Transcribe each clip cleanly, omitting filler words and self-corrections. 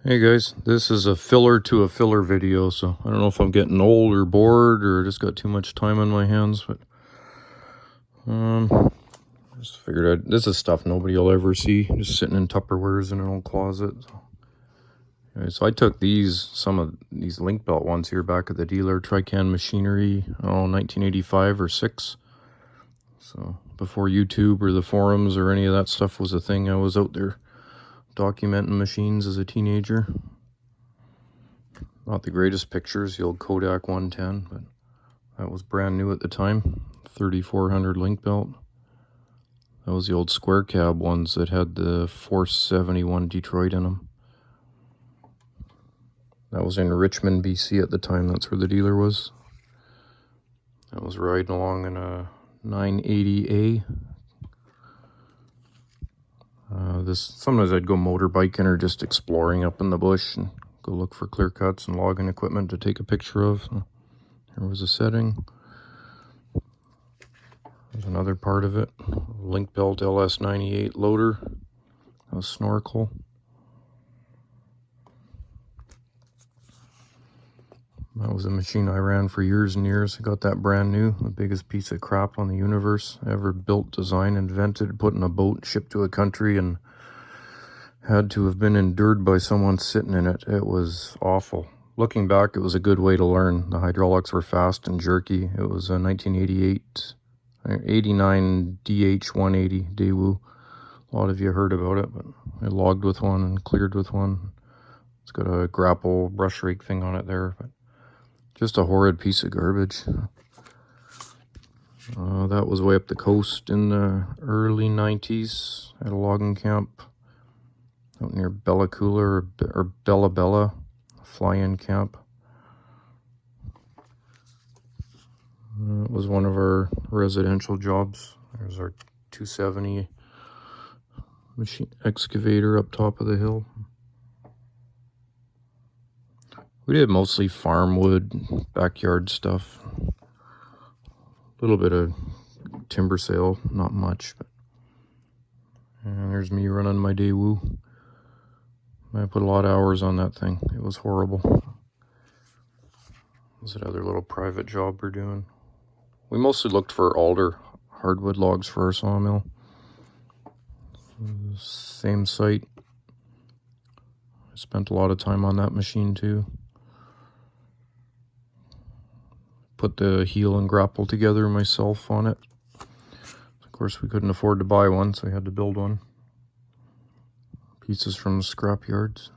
Hey guys, this is a filler to a filler video, so I don't know if I'm getting old or bored or just got too much time on my hands, but just figured this is stuff nobody will ever see, just sitting in Tupperwares in an old closet. So I took some of these link belt ones here back at the dealer, Trican Machinery, 1985 or 6. So before YouTube or the forums or any of that stuff was a thing, I was out there documenting machines as a teenager. Not the greatest pictures, the old Kodak 110, but that was brand new at the time. 3400 link belt. That was the old square cab ones that had the 471 Detroit in them. That was in Richmond, BC at the time. That's where the dealer was. I was riding along in a 980A. Sometimes I'd go motorbiking or just exploring up in the bush and go look for clear cuts and logging equipment to take a picture of. So there was a setting. There's another part of it. Link belt LS98 loader. A snorkel. That was a machine I ran for years and years. I got that brand new. The biggest piece of crap on the universe ever built, designed, invented, put in a boat, shipped to a country, and had to have been endured by someone sitting in it. It was awful. Looking back, it was a good way to learn. The hydraulics were fast and jerky. It was a 1989 DH180 Daewoo. A lot of you heard about it, but I logged with one and cleared with one. It's got a grapple brush rake thing on it there, but just a horrid piece of garbage. That was way up the coast in the early 90s at a logging camp out near Bella Coola or Bella Bella, fly-in camp. It was one of our residential jobs. There's our 270 machine excavator up top of the hill. We did mostly farm wood, backyard stuff. A little bit of timber sale, not much. And there's me running my Daewoo. I put a lot of hours on that thing. It was horrible. What was that other little private job we're doing? We mostly looked for alder hardwood logs for our sawmill. Same site. I spent a lot of time on that machine too. Put the heel and grapple together myself on it. Of course, we couldn't afford to buy one, so I had to build one. Pieces from the scrap yards.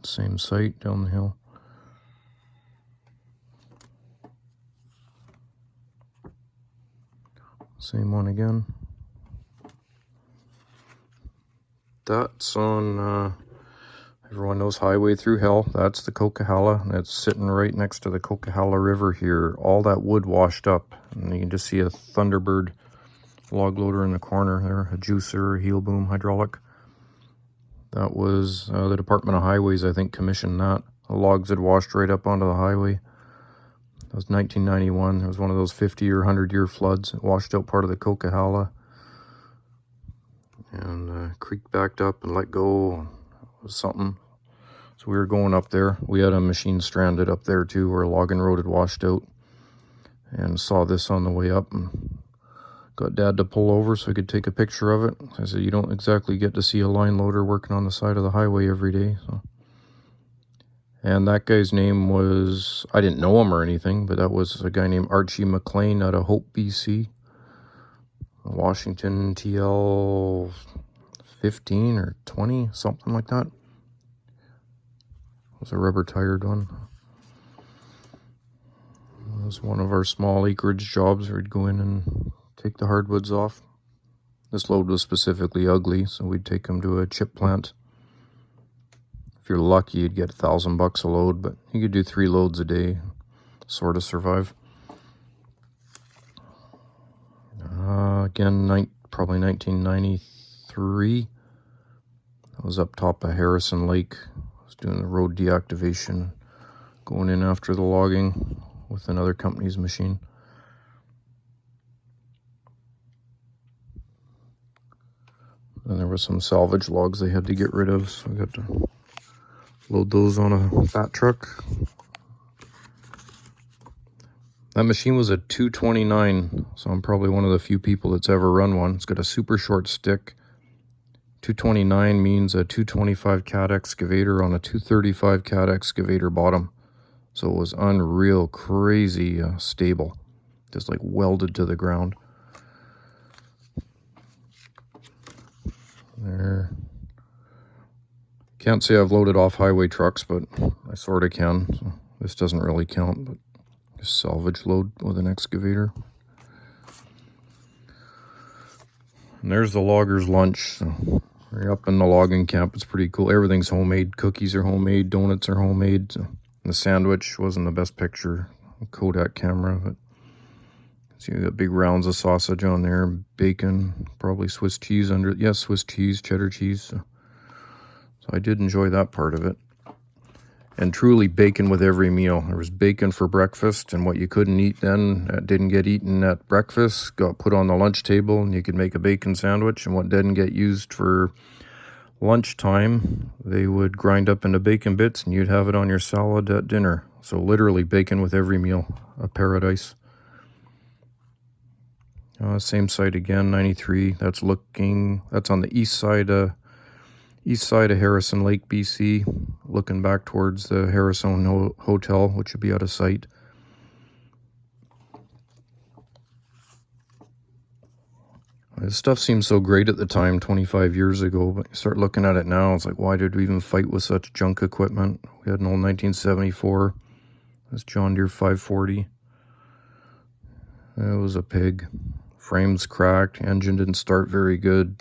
Same site down the hill. Same one again. That's on, everyone knows Highway Through Hell. That's the Coquihalla. That's sitting right next to the Coquihalla River here. All that wood washed up. And you can just see a Thunderbird log loader in the corner there. A juicer, heel boom, hydraulic. That was the Department of Highways, I think, commissioned that. The logs had washed right up onto the highway. That was 1991. There was one of those 50 or 100-year floods. It washed out part of the Coquihalla. And the creek backed up and let go. It was something. So we were going up there. We had a machine stranded up there too, where a logging road had washed out. And saw this on the way up and got Dad to pull over so I could take a picture of it. I said, you don't exactly get to see a line loader working on the side of the highway every day. So. And that guy's name was, I didn't know him or anything, but that was a guy named Archie McLean out of Hope, BC. Washington TL 15 or 20, something like that. It was a rubber tired one. It was one of our small acreage jobs where we'd go in and take the hardwoods off. This load was specifically ugly, so we'd take them to a chip plant. If you're lucky, you'd get $1,000 a load, but you could do 3 loads a day, sort of survive. Again, probably 1993. I was up top of Harrison Lake. I was doing the road deactivation, going in after the logging with another company's machine. were some salvage logs they had to get rid of, so I got to load those on a fat truck. That machine was a 229, so I'm probably one of the few people that's ever run one. It's got a super short stick. 229 means a 225 cat excavator on a 235 cat excavator bottom. So it was unreal, crazy stable. Just like welded to the ground. There. Can't say I've loaded off highway trucks, but I sort of can. So this doesn't really count, but just salvage load with an excavator. And there's the logger's lunch. So we're up in the logging camp. It's pretty cool. Everything's homemade. Cookies are homemade. Donuts are homemade. So the sandwich wasn't the best picture. Kodak camera, but see, you got big rounds of sausage on there, bacon, probably Swiss cheese under it. Yes, Swiss cheese, cheddar cheese. So I did enjoy that part of it. And truly bacon with every meal. There was bacon for breakfast, and what you couldn't eat then, didn't get eaten at breakfast, got put on the lunch table, and you could make a bacon sandwich. And what didn't get used for lunchtime, they would grind up into bacon bits, and you'd have it on your salad at dinner. So literally bacon with every meal, a paradise. Same site again, 93. That's on the east side of Harrison Lake, BC, looking back towards the Harrison Hotel, which would be out of sight. This stuff seemed so great at the time, 25 years ago, but you start looking at it now, it's like, why did we even fight with such junk equipment? We had an old 1974. This John Deere 540. It was a pig. Frames cracked, engine didn't start very good,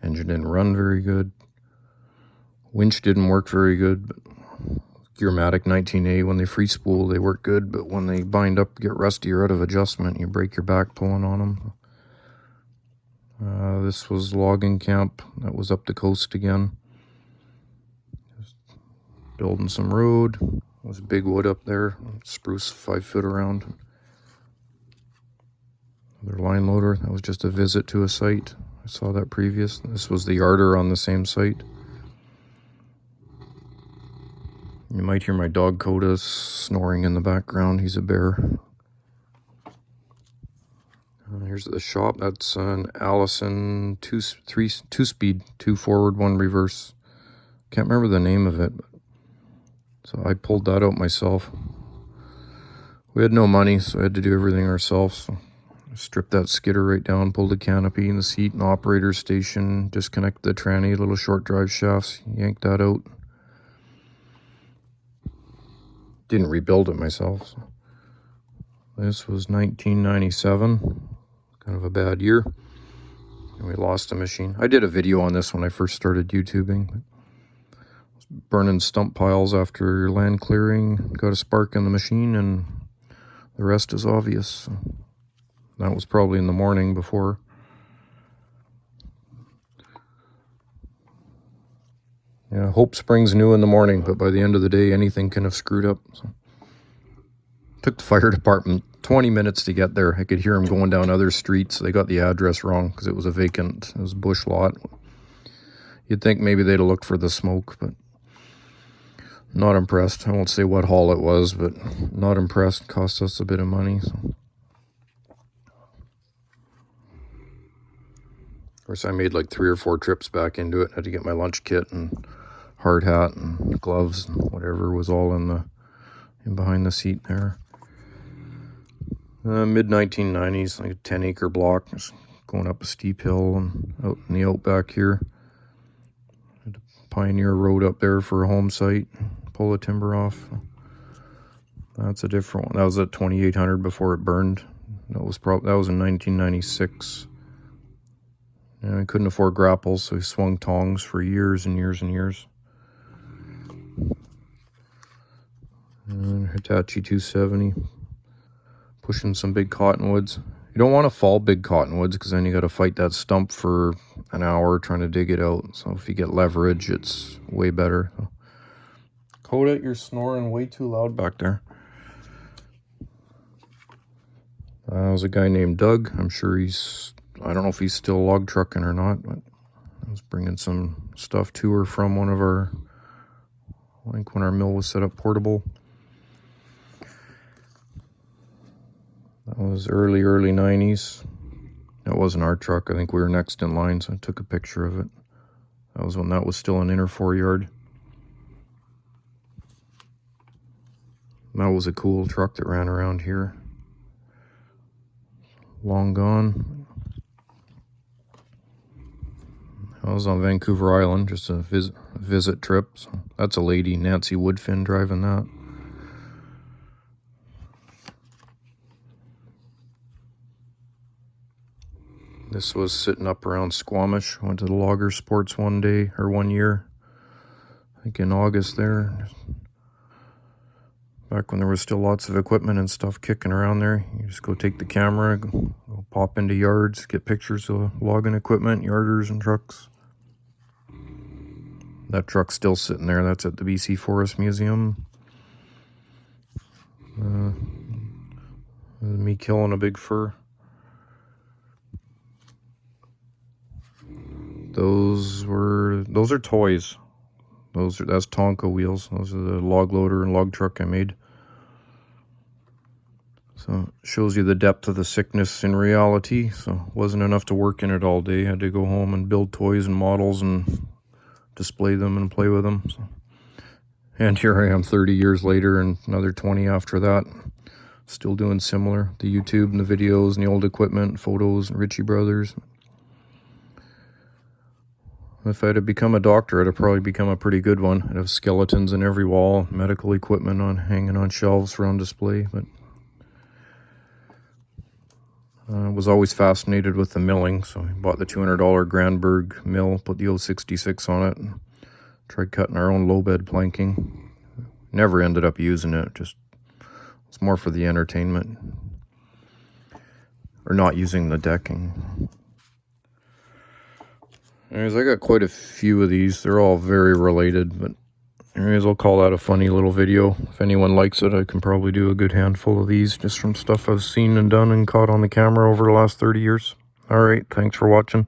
engine didn't run very good, winch didn't work very good, but Gearmatic 19A, when they free spool, they work good, but when they bind up, get rusty or out of adjustment, you break your back pulling on them. This was logging camp. That was up the coast again. Just building some road. There was big wood up there, spruce 5 foot around. Their line loader, that was just a visit to a site. I saw that previous. This was the yarder on the same site. You might hear my dog Coda snoring in the background. He's a bear. Here's the shop. That's an Allison two-speed, 2 forward, 1 reverse. Can't remember the name of it. So I pulled that out myself. We had no money, so I had to do everything ourselves. So stripped that skidder right down, pulled the canopy and the seat and the operator's station, disconnected the tranny, little short drive shafts, yanked that out. Didn't rebuild it myself. So. This was 1997, kind of a bad year. And we lost a machine. I did a video on this when I first started YouTubing. Burning stump piles after land clearing, got a spark in the machine, and the rest is obvious. So. That was probably in the morning before. Yeah, hope springs new in the morning, but by the end of the day, anything can have screwed up. So. Took the fire department 20 minutes to get there. I could hear them going down other streets. They got the address wrong because it was a vacant, it was a bush lot. You'd think maybe they'd have looked for the smoke, but not impressed. I won't say what hall it was, but not impressed. Cost us a bit of money. So. Of course, I made like 3 or 4 trips back into it. Had to get my lunch kit and hard hat and gloves and whatever was all in behind the seat there. Mid 1990s, like a 10-acre block, just going up a steep hill and out in the outback here. Had to pioneer a road up there for a home site, pull the timber off. That's a different one. That was at 2800 before it burned. That was in 1996. And I couldn't afford grapples, so he swung tongs for years and years and years. And Hitachi 270, pushing some big cottonwoods. You don't want to fall big cottonwoods because then you got to fight that stump for an hour trying to dig it out. So if you get leverage, it's way better. So. Coda, you're snoring way too loud back there. There was a guy named Doug. I'm sure I don't know if he's still log trucking or not, but was bringing some stuff to her from one of our, I think when our mill was set up portable. That was early 90s. That wasn't our truck. I think we were next in line, so I took a picture of it. That was when that was still an inner 4-yard. That was a cool truck that ran around here. Long gone. I was on Vancouver Island, just a visit trip. So that's a lady, Nancy Woodfin, driving that. This was sitting up around Squamish. Went to the Logger Sports one year. I think in August there. Back when there was still lots of equipment and stuff kicking around there. You just go take the camera, go pop into yards, get pictures of logging equipment, yarders and trucks. That truck's still sitting there. That's at the BC Forest Museum. Me killing a big fir. Those are toys. That's Tonka wheels. Those are the log loader and log truck I made. So it shows you the depth of the sickness in reality. So it wasn't enough to work in it all day. I had to go home and build toys and models and display them and play with them. So. And here I am 30 years later and another 20 after that. Still doing similar. The YouTube and the videos and the old equipment, photos and Ritchie Brothers. If I'd have become a doctor, I'd have probably become a pretty good one. I'd have skeletons in every wall, medical equipment hanging on shelves for on display. But I was always fascinated with the milling, so I bought the $200 Granberg mill, put the 066 on it, and tried cutting our own low bed planking. Never ended up using it, just it's more for the entertainment. Or not using the decking. Anyways, I got quite a few of these. They're all very related, but anyways, I'll call that a funny little video. If anyone likes it, I can probably do a good handful of these just from stuff I've seen and done and caught on the camera over the last 30 years. Alright, thanks for watching.